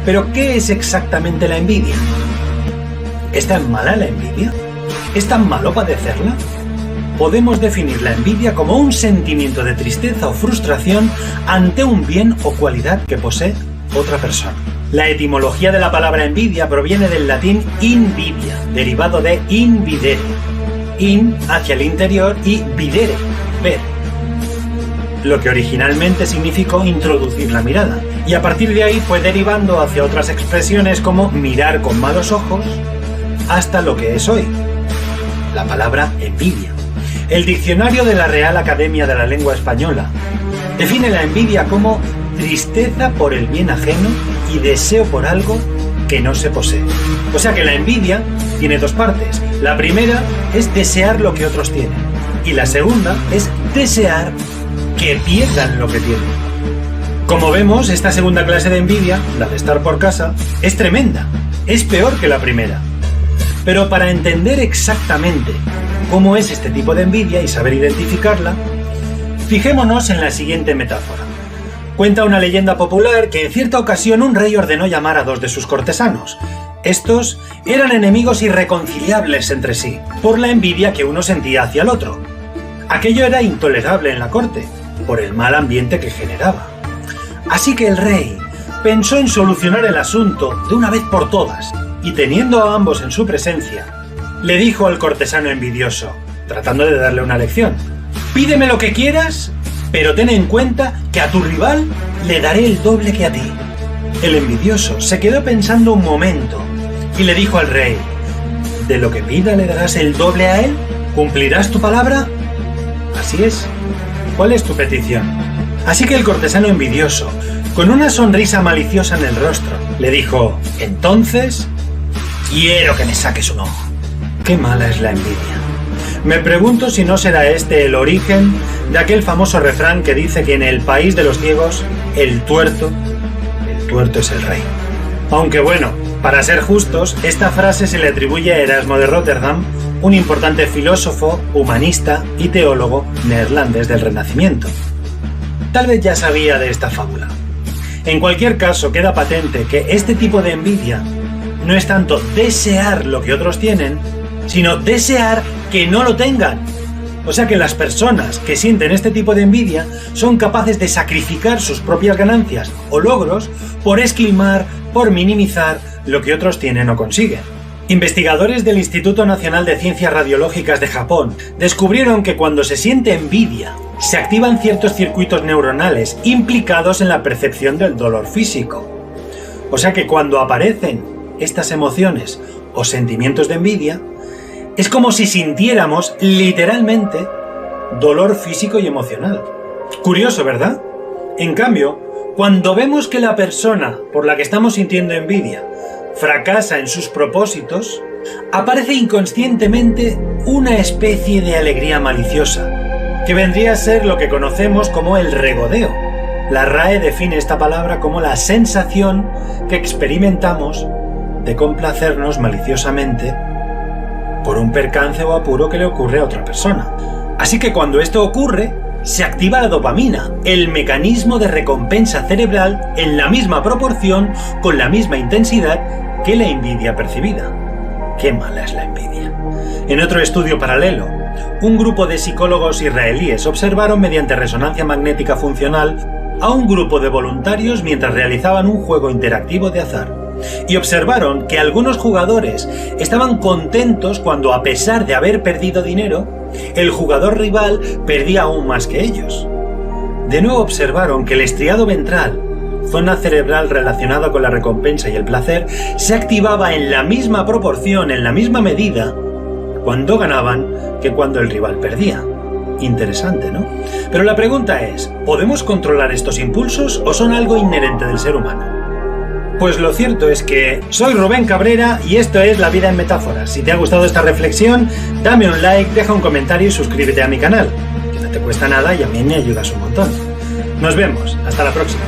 Pero, ¿qué es exactamente la envidia? ¿Es tan mala la envidia? ¿Es tan malo padecerla? Podemos definir la envidia como un sentimiento de tristeza o frustración ante un bien o cualidad que posee otra persona. La etimología de la palabra envidia proviene del latín invidia, derivado de invidere. In, hacia el interior, y videre, ver. Lo que originalmente significó introducir la mirada, y a partir de ahí fue derivando hacia otras expresiones como mirar con malos ojos, hasta lo que es hoy, la palabra envidia. El diccionario de la Real Academia de la Lengua Española define la envidia como tristeza por el bien ajeno y deseo por algo que no se posee. O sea que la envidia tiene dos partes. La primera es desear lo que otros tienen, y la segunda es desear que pierdan lo que tienen. Como vemos, esta segunda clase de envidia, la de estar por casa, es tremenda, es peor que la primera. Pero para entender exactamente cómo es este tipo de envidia y saber identificarla, fijémonos en la siguiente metáfora. Cuenta una leyenda popular que en cierta ocasión un rey ordenó llamar a dos de sus cortesanos. Estos eran enemigos irreconciliables entre sí, por la envidia que uno sentía hacia el otro. Aquello era intolerable en la corte, por el mal ambiente que generaba. Así que el rey pensó en solucionar el asunto de una vez por todas, y teniendo a ambos en su presencia, le dijo al cortesano envidioso, tratando de darle una lección: pídeme lo que quieras, pero ten en cuenta que a tu rival le daré el doble que a ti. El envidioso se quedó pensando un momento y le dijo al rey: ¿de lo que pida le darás el doble a él? ¿Cumplirás tu palabra? Así es. ¿Cuál es tu petición? Así que el cortesano envidioso, con una sonrisa maliciosa en el rostro, le dijo: entonces, quiero que me saques un ojo. Qué mala es la envidia. Me pregunto si no será este el origen de aquel famoso refrán que dice que en el país de los ciegos, el tuerto es el rey. Aunque bueno, para ser justos, esta frase se le atribuye a Erasmo de Róterdam, un importante filósofo, humanista y teólogo neerlandés del Renacimiento. Tal vez ya sabía de esta fábula. En cualquier caso, queda patente que este tipo de envidia no es tanto desear lo que otros tienen, sino desear que no lo tengan. O sea que las personas que sienten este tipo de envidia son capaces de sacrificar sus propias ganancias o logros por esquilmar, por minimizar lo que otros tienen o consiguen. Investigadores del Instituto Nacional de Ciencias Radiológicas de Japón descubrieron que cuando se siente envidia, se activan ciertos circuitos neuronales implicados en la percepción del dolor físico. O sea que cuando aparecen estas emociones o sentimientos de envidia, es como si sintiéramos literalmente dolor físico y emocional. Curioso, ¿verdad? En cambio, cuando vemos que la persona por la que estamos sintiendo envidia fracasa en sus propósitos, aparece inconscientemente una especie de alegría maliciosa, que vendría a ser lo que conocemos como el regodeo. La RAE define esta palabra como la sensación que experimentamos de complacernos maliciosamente por un percance o apuro que le ocurre a otra persona. Así que cuando esto ocurre, se activa la dopamina, el mecanismo de recompensa cerebral en la misma proporción, con la misma intensidad que la envidia percibida. ¡Qué mala es la envidia! En otro estudio paralelo, un grupo de psicólogos israelíes observaron mediante resonancia magnética funcional a un grupo de voluntarios mientras realizaban un juego interactivo de azar. Y observaron que algunos jugadores estaban contentos cuando, a pesar de haber perdido dinero, el jugador rival perdía aún más que ellos. De nuevo observaron que el estriado ventral, zona cerebral relacionada con la recompensa y el placer, se activaba en la misma proporción, en la misma medida, cuando ganaban que cuando el rival perdía. Interesante, ¿no? Pero la pregunta es, ¿podemos controlar estos impulsos o son algo inherente del ser humano? Pues lo cierto es que soy Rubén Cabrera y esto es La Vida en Metáforas. Si te ha gustado esta reflexión, dame un like, deja un comentario y suscríbete a mi canal, que no te cuesta nada y a mí me ayudas un montón. Nos vemos, hasta la próxima.